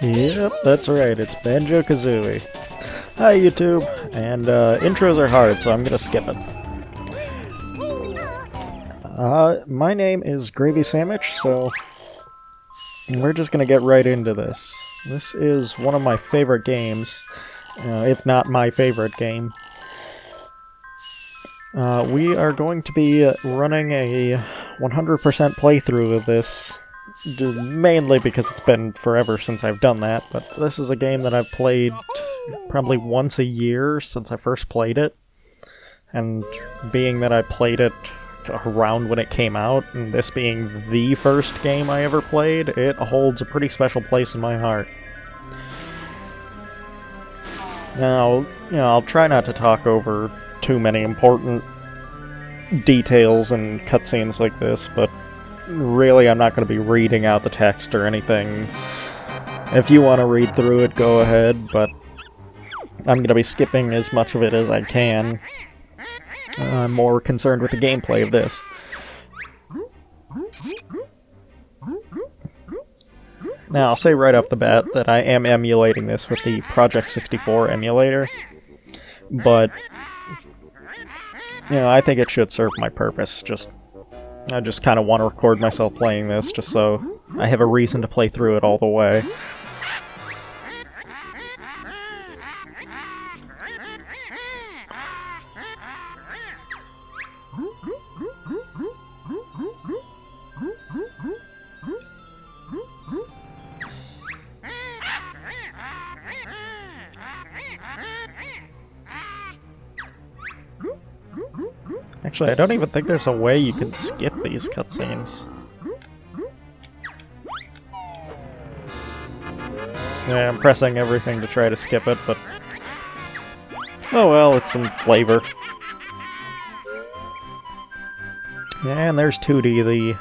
Yep, that's right, it's Banjo Kazooie. Hi YouTube, and intros are hard, so I'm gonna skip it. My name is Gravy Sandwich, so we're just gonna get right into this. This is one of my favorite games, if not my favorite game. We are going to be running a 100% playthrough of this, mainly because it's been forever since I've done that, but this is a game that I've played probably once a year since I first played it, and being that I played it around when it came out, and this being the first game I ever played, it holds a pretty special place in my heart. Now, I'll try not to talk over too many important details and cutscenes like this, but really I'm not going to be reading out the text or anything. If you want to read through it, go ahead, but I'm going to be skipping as much of it as I can. I'm more concerned with the gameplay of this. Now, I'll say right off the bat that I am emulating this with the Project 64 emulator, but I think it should serve my purpose. I just kind of want to record myself playing this, just so I have a reason to play through it all the way. Actually, I don't even think there's a way you can skip these cutscenes. Yeah, I'm pressing everything to try to skip it, but oh well, it's some flavor. Yeah, and there's 2D, the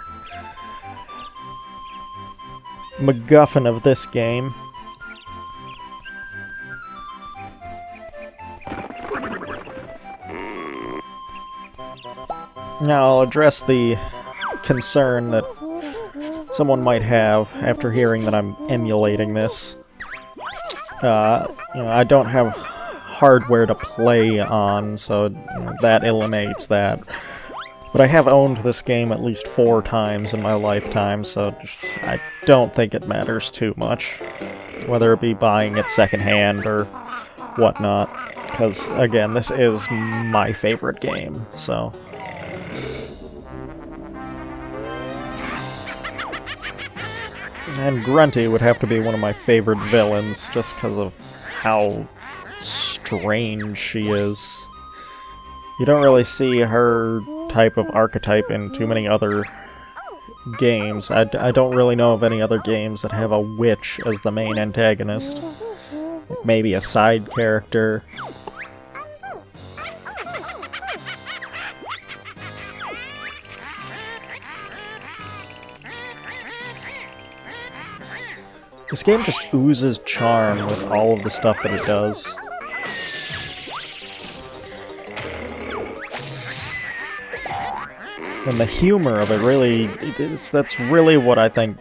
MacGuffin of this game. Now, I'll address the concern that someone might have after hearing that I'm emulating this. I don't have hardware to play on, so that eliminates that. But I have owned this game at least 4 times in my lifetime, so I don't think it matters too much, whether it be buying it secondhand or whatnot, because, again, this is my favorite game, so... And Grunty would have to be one of my favorite villains, just because of how strange she is. You don't really see her type of archetype in too many other games. I don't really know of any other games that have a witch as the main antagonist. Maybe a side character. This game just oozes charm with all of the stuff that it does. And the humor of it really, that's really what I think,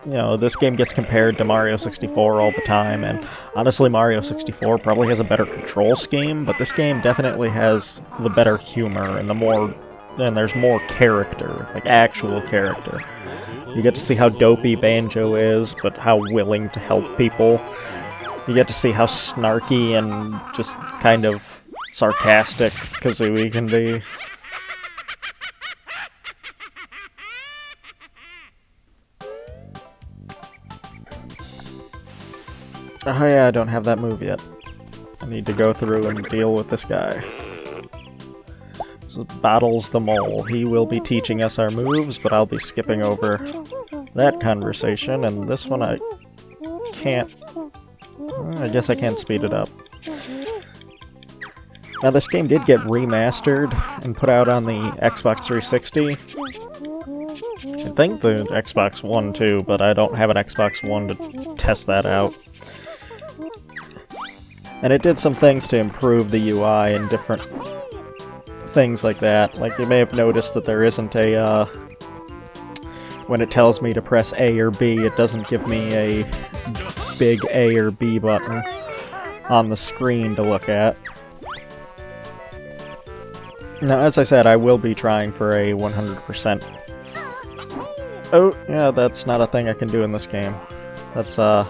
this game gets compared to Mario 64 all the time, and honestly Mario 64 probably has a better control scheme, but this game definitely has the better humor and there's more character, like actual character. You get to see how dopey Banjo is, but how willing to help people. You get to see how snarky and just kind of sarcastic Kazooie can be. Oh yeah, I don't have that move yet. I need to go through and deal with this guy. So Battles the Mole. He will be teaching us our moves, but I'll be skipping over that conversation, and this one I can't... I guess I can't speed it up. Now this game did get remastered and put out on the Xbox 360. I think the Xbox One too, but I don't have an Xbox One to test that out. And it did some things to improve the UI and different things like that. Like, you may have noticed that there isn't a, when it tells me to press A or B, it doesn't give me a big A or B button on the screen to look at. Now, as I said, I will be trying for a 100%. Oh, yeah, that's not a thing I can do in this game. That's, the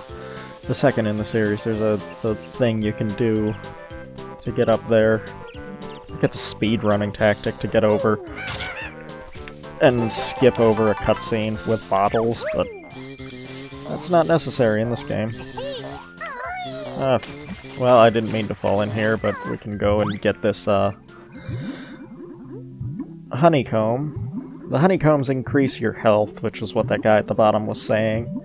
second in the series. There's the thing you can do to get up there. It's a speed-running tactic to get over and skip over a cutscene with bottles, but that's not necessary in this game. Well, I didn't mean to fall in here, but we can go and get this, honeycomb. The honeycombs increase your health, which is what that guy at the bottom was saying.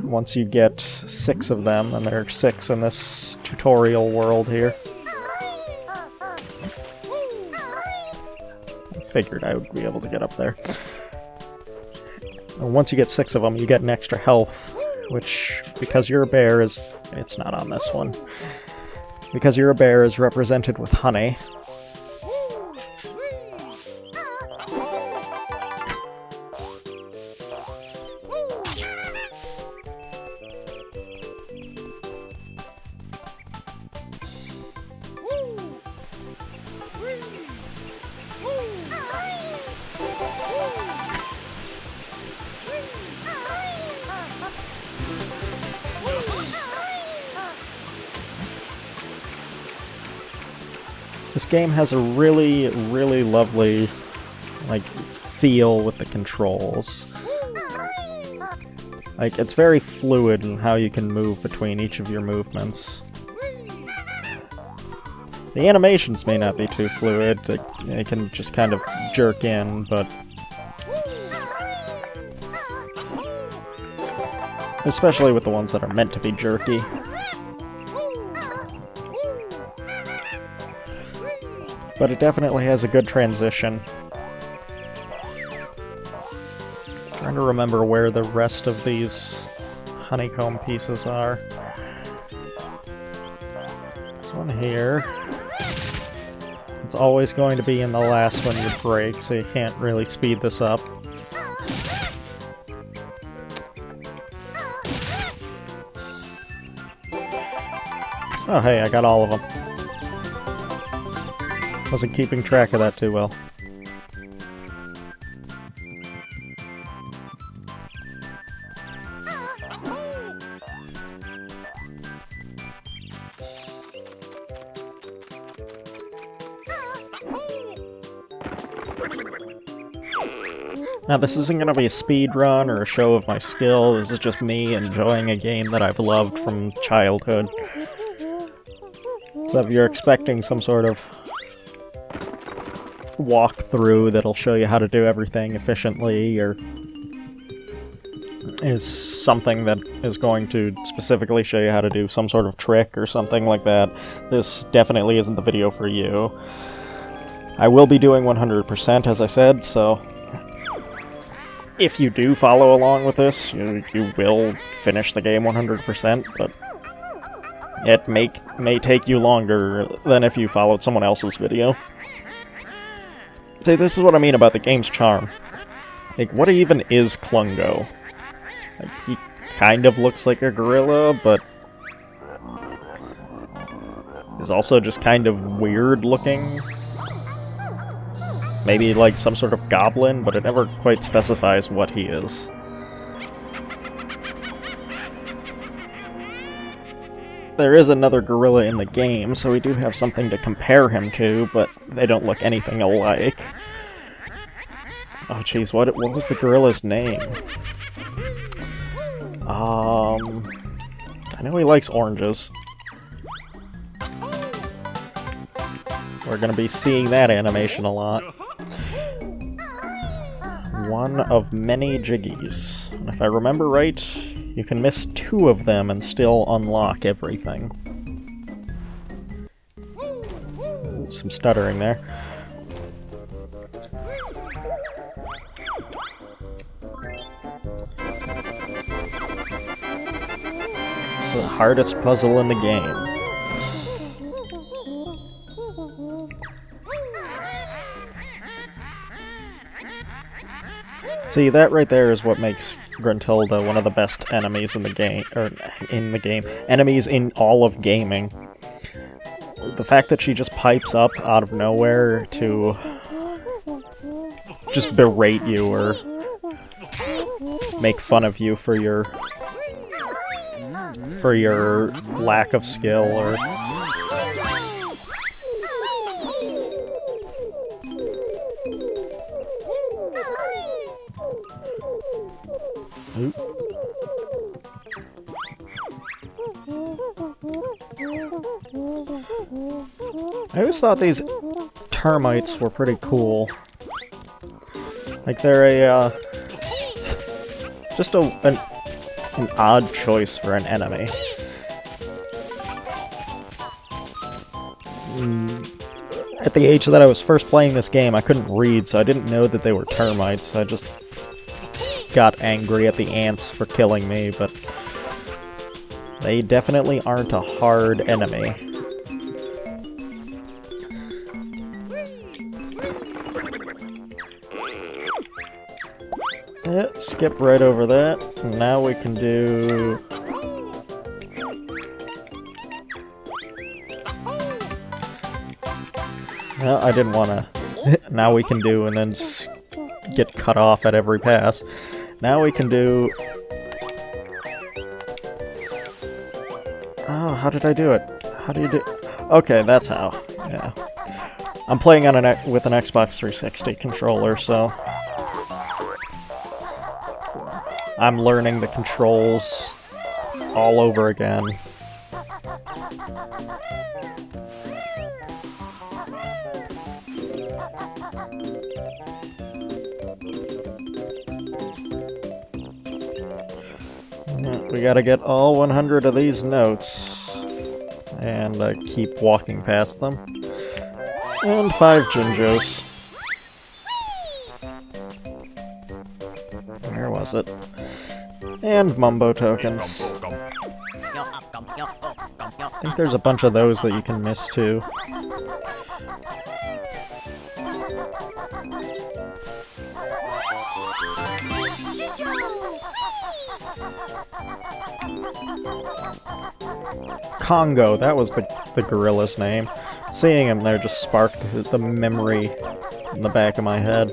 Once you get 6 of them, and there are 6 in this tutorial world here. I figured I would be able to get up there. And once you get 6 of them, you get an extra health, which, because you're a bear, is... it's not on this one. Because you're a bear is represented with honey. This game has a really, really lovely, like, feel with the controls. Like, it's very fluid in how you can move between each of your movements. The animations may not be too fluid, they can just kind of jerk in, but... especially with the ones that are meant to be jerky. But it definitely has a good transition. Trying to remember where the rest of these honeycomb pieces are. There's one here. It's always going to be in the last one you break, so you can't really speed this up. Oh hey, I got all of them. Wasn't keeping track of that too well. Now this isn't going to be a speed run or a show of my skill, this is just me enjoying a game that I've loved from childhood. So if you're expecting some sort of walkthrough that'll show you how to do everything efficiently, or is something that is going to specifically show you how to do some sort of trick or something like that, this definitely isn't the video for you. I will be doing 100%, as I said, so if you do follow along with this, you will finish the game 100%, but it may take you longer than if you followed someone else's video. See, this is what I mean about the game's charm. Like, what even is Klungo? Like, he kind of looks like a gorilla, but is also just kind of weird looking. Maybe like some sort of goblin, but it never quite specifies what he is. There is another gorilla in the game, so we do have something to compare him to, but they don't look anything alike. Oh jeez, what was the gorilla's name? I know he likes oranges. We're gonna be seeing that animation a lot. One of many jiggies. And if I remember right, you can miss 2 of them and still unlock everything. Some stuttering there. The hardest puzzle in the game. See, that right there is what makes Gruntilda one of the best enemies in the game, enemies in all of gaming. The fact that she just pipes up out of nowhere to just berate you or make fun of you for your lack of skill or I always thought these termites were pretty cool. Like they're a just an odd choice for an enemy. At the age that I was first playing this game, I couldn't read, so I didn't know that they were termites. I just got angry at the ants for killing me, but they definitely aren't a hard enemy. Yeah, skip right over that. Now we can do... Well, I didn't want to... Now we can do, and then get cut off at every pass. Now we can do... Oh, how did I do it? How do you do... Okay, that's how. Yeah. I'm playing on with an Xbox 360 controller, so... I'm learning the controls all over again. We gotta get all 100 of these notes, and keep walking past them. And 5 Jinjos. Where was it? And mumbo tokens. I think there's a bunch of those that you can miss too. Congo, that was the gorilla's name. Seeing him there just sparked the memory in the back of my head.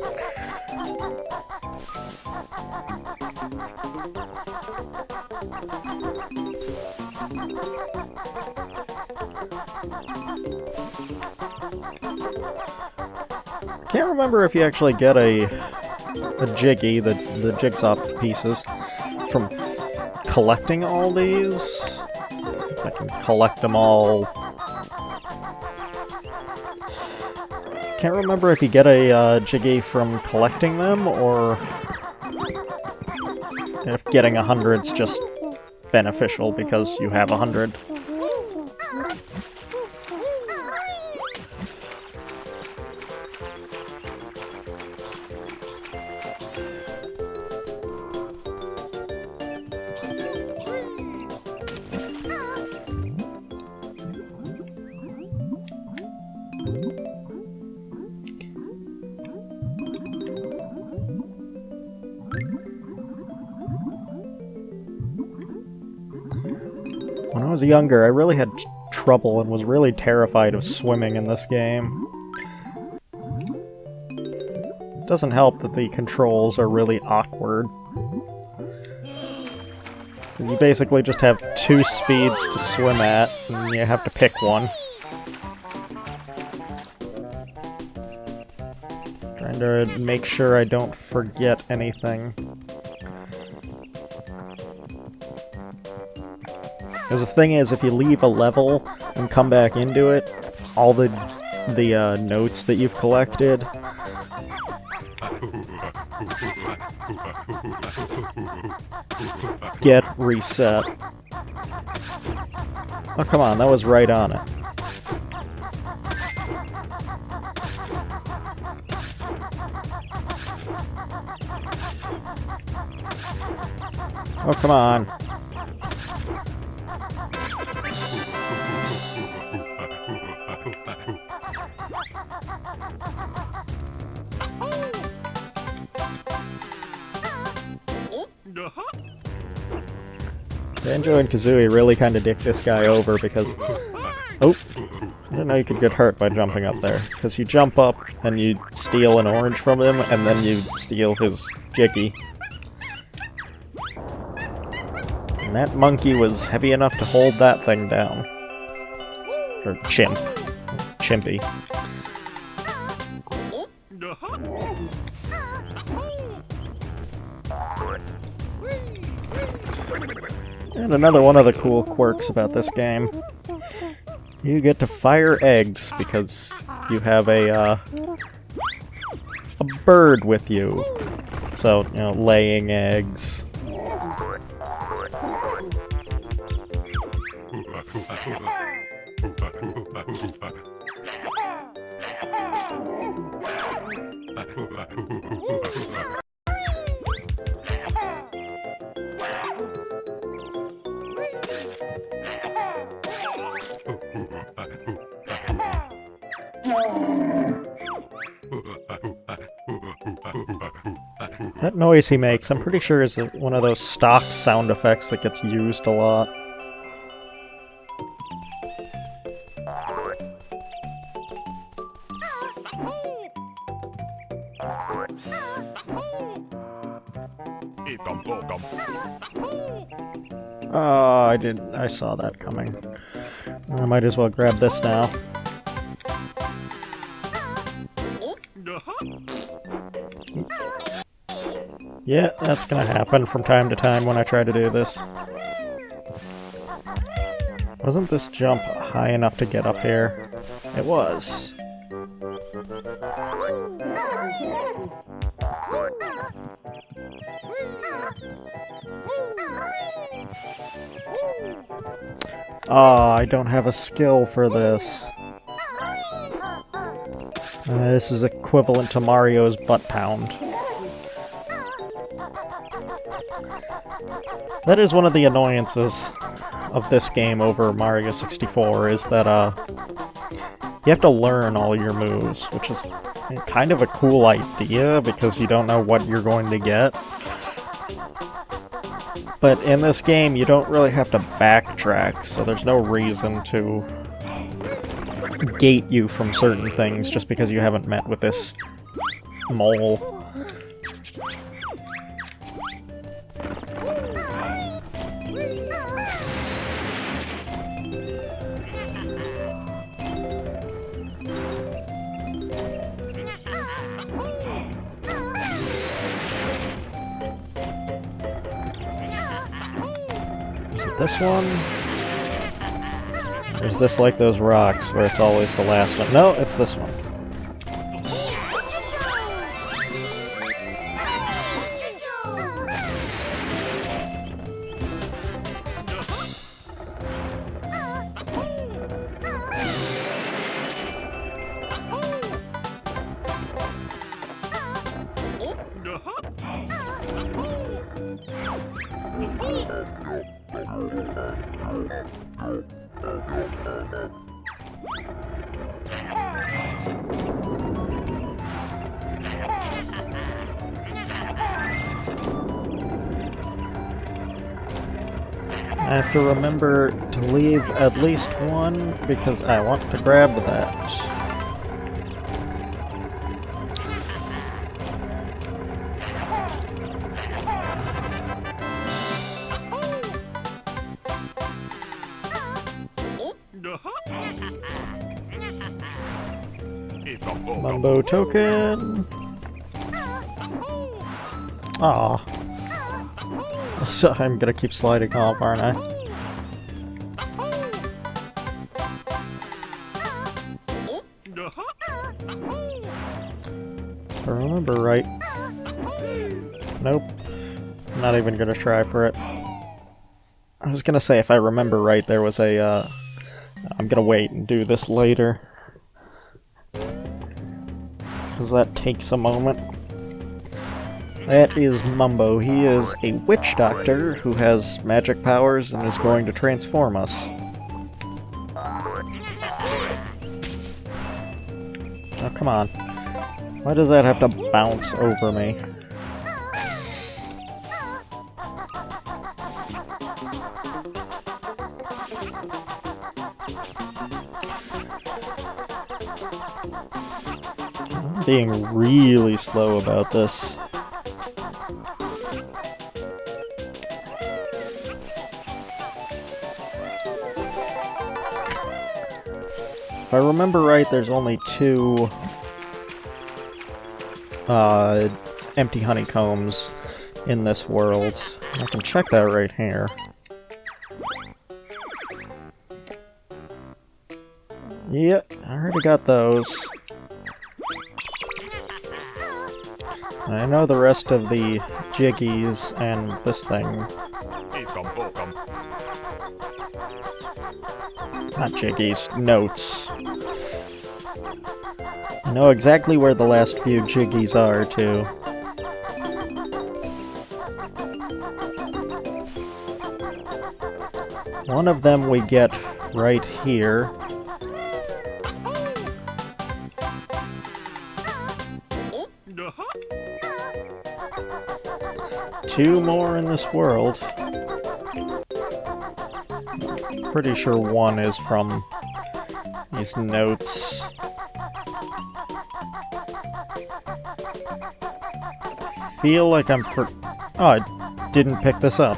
Can't remember if you actually get a jiggy, the jigsaw pieces, from collecting all these. I can collect them all. Can't remember if you get a jiggy from collecting them, or if getting 100's just beneficial because you have 100. When I was younger, I really had trouble and was really terrified of swimming in this game. It doesn't help that the controls are really awkward. You basically just have 2 speeds to swim at, and you have to pick one. Trying to make sure I don't forget anything. Because the thing is, if you leave a level and come back into it, all the notes that you've collected get reset. Oh, come on, that was right on it. Oh, come on. Banjo and Kazooie really kind of dick this guy over because... Oh! I didn't know you could get hurt by jumping up there. Because you jump up and you steal an orange from him, and then you steal his Jiggy. And that monkey was heavy enough to hold that thing down. Or chimp. Chimpy. And another one of the cool quirks about this game. You get to fire eggs because you have a bird with you. So, you know, laying eggs. That noise he makes, I'm pretty sure is one of those stock sound effects that gets used a lot. Oh, I saw that coming. I might as well grab this now. Yeah, that's gonna happen from time to time when I try to do this. Wasn't this jump high enough to get up here? It was. Oh, I don't have a skill for this. This is equivalent to Mario's butt pound. That is one of the annoyances of this game over Mario 64, is that you have to learn all your moves, which is kind of a cool idea because you don't know what you're going to get. But in this game, you don't really have to backtrack, so there's no reason to gate you from certain things just because you haven't met with this mole. This one? Or is this like those rocks where it's always the last one? No, it's this one. I have to remember to leave at least one because I want to grab that. Mumbo token. Aw. So I'm gonna keep sliding off, aren't I? If I remember right. Nope. I'm not even gonna try for it. I was gonna say if I remember right there was a I'm gonna wait and do this later. Because that takes a moment. That is Mumbo. He is a witch doctor who has magic powers and is going to transform us. Oh, come on. Why does that have to bounce over me? being really slow about this. If I remember right, there's only 2 empty honeycombs in this world. I can check that right here. Yep, I already got those. I know the rest of the jiggies and this thing. Not jiggies, notes. I know exactly where the last few jiggies are, too. One of them we get right here. Two more in this world. Pretty sure one is from these notes. Feel like I'm Oh, I didn't pick this up.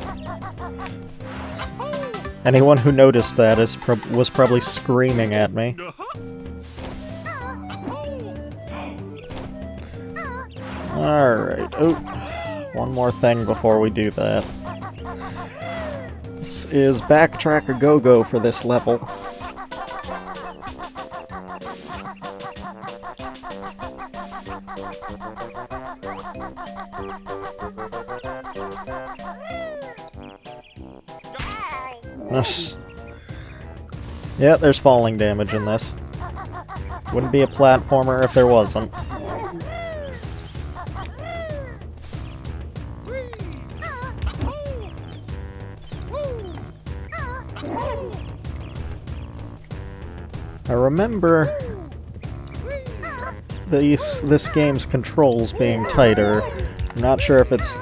Anyone who noticed that was probably screaming at me. Alright, oh, one more thing before we do that. This is Backtrack or Go-Go for this level. Yeah, there's falling damage in this. Wouldn't be a platformer if there wasn't. I remember this game's controls being tighter. I'm not sure if it's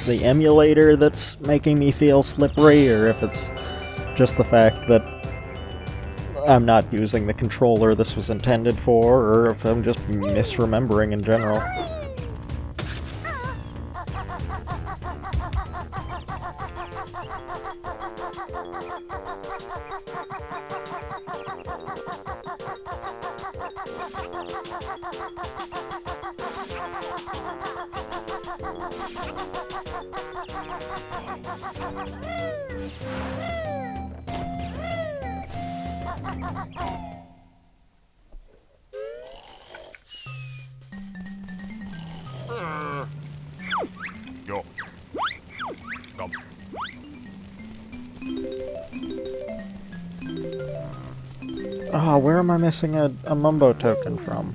the emulator that's making me feel slippery, or if it's just the fact that I'm not using the controller this was intended for, or if I'm just misremembering in general. Oh, where am I missing a mumbo token from?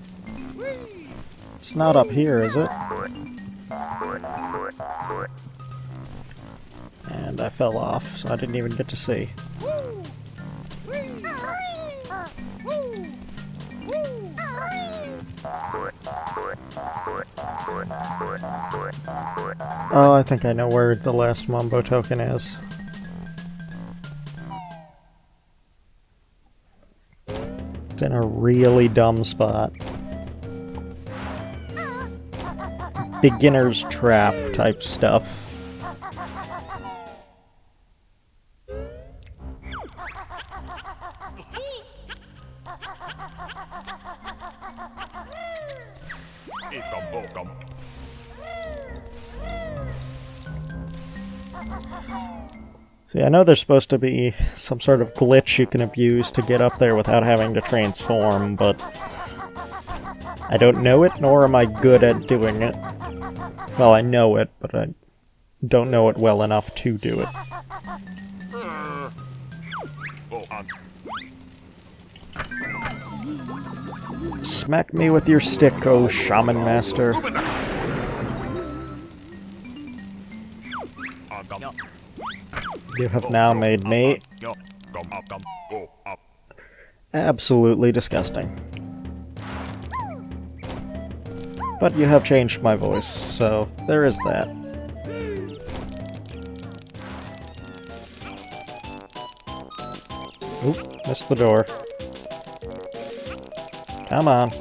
It's not up here, is it? And I fell off, so I didn't even get to see. Oh, I think I know where the last mumbo token is. It's in a really dumb spot. Beginner's trap type stuff. See, I know there's supposed to be some sort of glitch you can abuse to get up there without having to transform, but I don't know it, nor am I good at doing it. Well, I know it, but I don't know it well enough to do it. Smack me with your stick, oh Shaman Master. You have now made me absolutely disgusting. But you have changed my voice, so there is that. Oop, missed the door. Come on.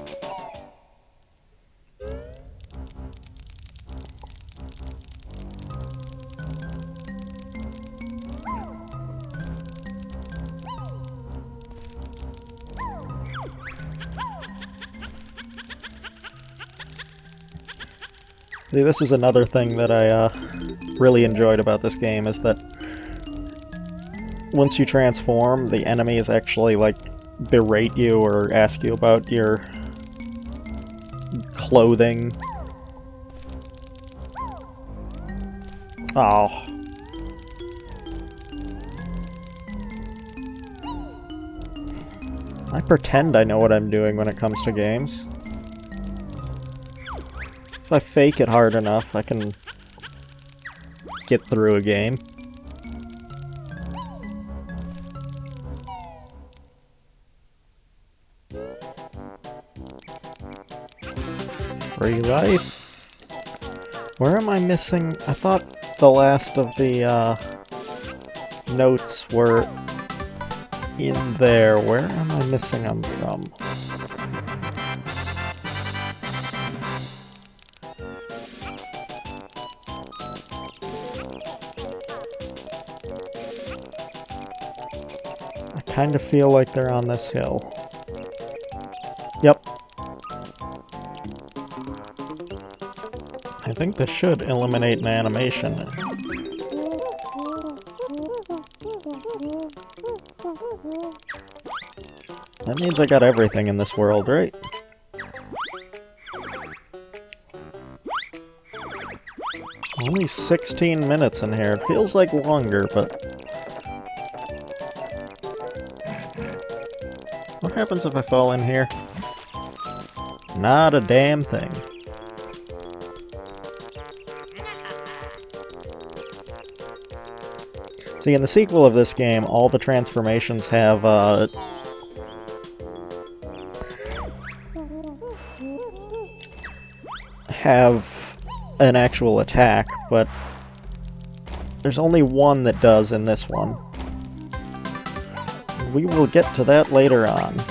See, this is another thing that I really enjoyed about this game, is that once you transform, the enemies actually, like, berate you or ask you about your clothing. Oh. I pretend I know what I'm doing when it comes to games. If I fake it hard enough, I can get through a game. Free life. Where am I missing? I thought the last of the notes were in there. Where am I missing them from? I kind of feel like they're on this hill. Yep. I think this should eliminate an animation. That means I got everything in this world, right? Only 16 minutes in here. It feels like longer, but... What happens if I fall in here? Not a damn thing. See, in the sequel of this game, all the transformations have an actual attack, but there's only one that does in this one. We will get to that later on.